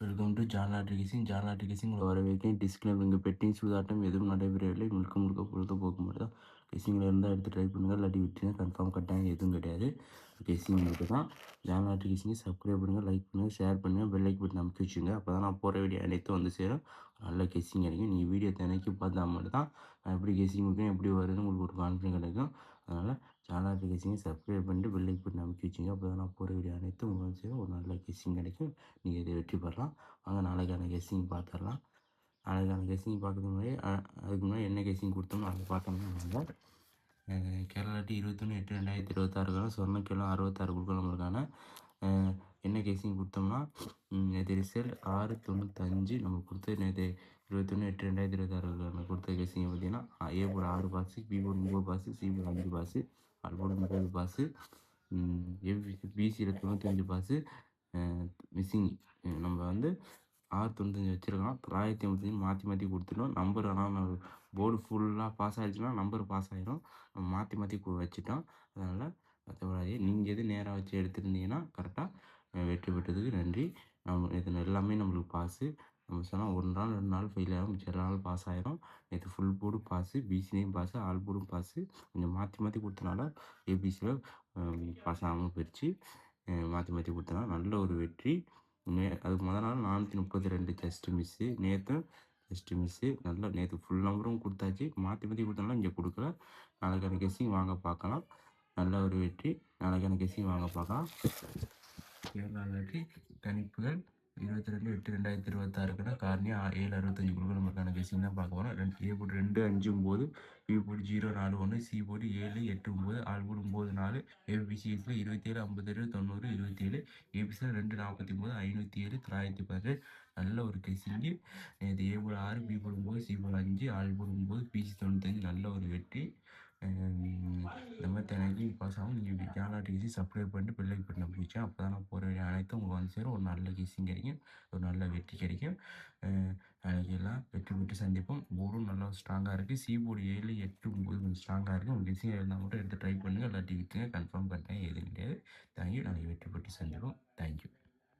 Welcome to ஜான்லாட்ரி கேசிங். ஜான்லாட்ரி கேசிங் உங்களை வரவேற்கிறேன். Disclaimer: இங்கே பெட்டிங் சூதாட்டம் எதுவும் நடைபெறவில்லை. முழுக்க முழுக்க பொழுதுபோக்கு மட்டும் தான். கெஸிங்கில் இருந்தால் எடுத்து ட்ரை பண்ணுங்கள், இல்லாட்டி விட்டுருங்க. கன்ஃபார்ம் கட்டாயம் எதுவும் கிடையாது. கெஸிங் மட்டும் தான். ஜான்லாட்ரி கேசிங்கை சப்ஸ்கிரைப் பண்ணுங்கள், லைக் பண்ணுங்கள், ஷேர் பண்ணுங்கள், பெல் லைக் பட்டன் அமைக்க வச்சுங்க. அப்போ தான் நான் போகிற வீடியோ அனைத்தும் வந்து சேரும். நல்ல கெஸிங் கிடைக்கும். நீங்கள் வீடியோ தினைக்கு பார்த்தா மட்டும் தான் நான் எப்படி கெஸிங் கொடுக்கேன், எப்படி வருதுன்னு உங்களுக்கு ஒரு கான்ஃபிடன்ஸ் கிடைக்கும். அதனால் ஜான்லாட்ரி கேசிங்கை சப்ஸ்கிரைப் பண்ணிட்டு பெல் லைக் பட்டன் அமைக்க வச்சுங்க. அப்போ தான் நான் போகிற வீடியோ அனைத்தும் உங்களுக்கு வந்து சேரும். ஒரு நல்ல கெஸிங் கிடைக்கும். நீங்கள் இதை வெற்றி பெறலாம். வாங்க நாளைக்கான கெஸ்ஸிங் பார்த்துடலாம். நாளைக்கான கெஸ்ஸிங் பார்க்கறதுக்கு முன்னாடி அதுக்கு முன்னாடி என்ன கெஸ்ஸிங் கொடுத்தோமோ அதை பார்த்தோம்னா நம்ம கேரளாட்டி 21/8/2026 சொர்ணக்கிழமை 66 குழுக்கள் நம்மளுக்கான என்ன கேசிங் கொடுத்தோம்னா நேற்று ரிசல்ட் 695 நம்ம கொடுத்த நேற்று 21/8/2026 கொடுத்த கேசிங் பார்த்தீங்கன்னா A board 6 pass, B board 9 pass, C board 5 pass, all board 30 pass, பிசியில் 95 பாஸு. மிஸ்ஸிங் நம்ம வந்து 695 வச்சுருக்கோம். 955 மாற்றி மாற்றி கொடுத்துட்டோம். நம்பர் ஆனால் போர்டு ஃபுல்லாக பாஸ் ஆகிடுச்சுன்னா நம்பர் பாஸ் ஆகிடும். நம்ம மாற்றி மாற்றி வச்சுட்டோம். அதனால் மற்றபடி நீங்கள் எது நேராக வச்சு எடுத்துருந்தீங்கன்னா கரெக்டாக வெற்றி பெற்றதுக்கு நன்றி. இது எல்லாமே நம்மளுக்கு பாஸு. நம்ம சொன்னால் 1 நாள் 2 நாள் ஃபெயில் ஆகும், மிச்ச நாள் பாஸ் ஆகிரும். நேற்று ஃபுல் போர்டு பாஸு, பிசிலையும் பாஸு, ஆல் போர்டும் பாஸு. கொஞ்சம் மாற்றி மாற்றி கொடுத்தனால ஏபிசியில் பாஸ் ஆகாமல் போயிடுச்சு. மாற்றி மாற்றி கொடுத்தனால நல்ல ஒரு வெற்றி. அதுக்கு முதல் நாள் 432 ஜஸ்ட்டு மிஸ்ஸு, நேற்று ஜஸ்ட்டு மிஸ்ஸு. நல்லா நேற்று ஃபுல் நம்பரும் கொடுத்தாச்சு. மாற்றி மாற்றி கொடுத்தனால இங்கே கொடுக்கல. நாளைக்கான கெஸ்ஸிங் வாங்க பார்க்கலாம். நல்ல ஒரு வெற்றி. நாளைக்கான கெஸ்ஸிங் வாங்க பார்க்கலாம். கேரளா லாட்டரி கணிப்புகள் 22/8/2026 காரணியா 765 கொடுக்க நம்மளுக்கான கெஸ்ஸிங் தான் பார்க்க போகிறோம். A board 259, B board 041, C board 789, all board 94, ஏபிசிஎஸ்ல 27 57 90 27, ஏபிசியில் 249 507 917. நல்ல ஒரு கெஸ்ஸிங்கு. இது A board 6, B board 9, C board 5, all board 9, BC 95. நல்ல ஒரு வெற்றி. இந்த மாதிரி தினைக்கும் பாஸ் ஆகும். நீங்கள் இப்படி ஜான்லாட்ரி கேசி சப்ஸ்கிரைப் பண்ணிட்டு பெல் லைக் பட்டனை பிடிச்சா அப்போ தான் நான் போகிற அனைத்தும் உங்களுக்கு வந்து சேரும். ஒரு நல்ல கெஸ்ஸிங் கிடைக்கும், ஒரு நல்ல வெற்றி கிடைக்கும். எல்லாம் வெற்றி பெற்று சந்திப்போம். போர்டும் நல்லா ஸ்ட்ராங்காக இருக்குது. சி போர்டு 7 8 9 கொஞ்சம் ஸ்ட்ராங்காக இருக்குது. உங்கள் கெஸ்ஸிங் இருந்தால் மட்டும் எடுத்து ட்ரை பண்ணுங்கள், இல்லாட்டி விட்டுங்க. கன்ஃபார்ம் கட்டாயம் எதுவும் கிடையாது. தேங்க்யூ. நாளைக்கு வெற்றி பெற்று சந்திப்போம். தேங்க்யூ.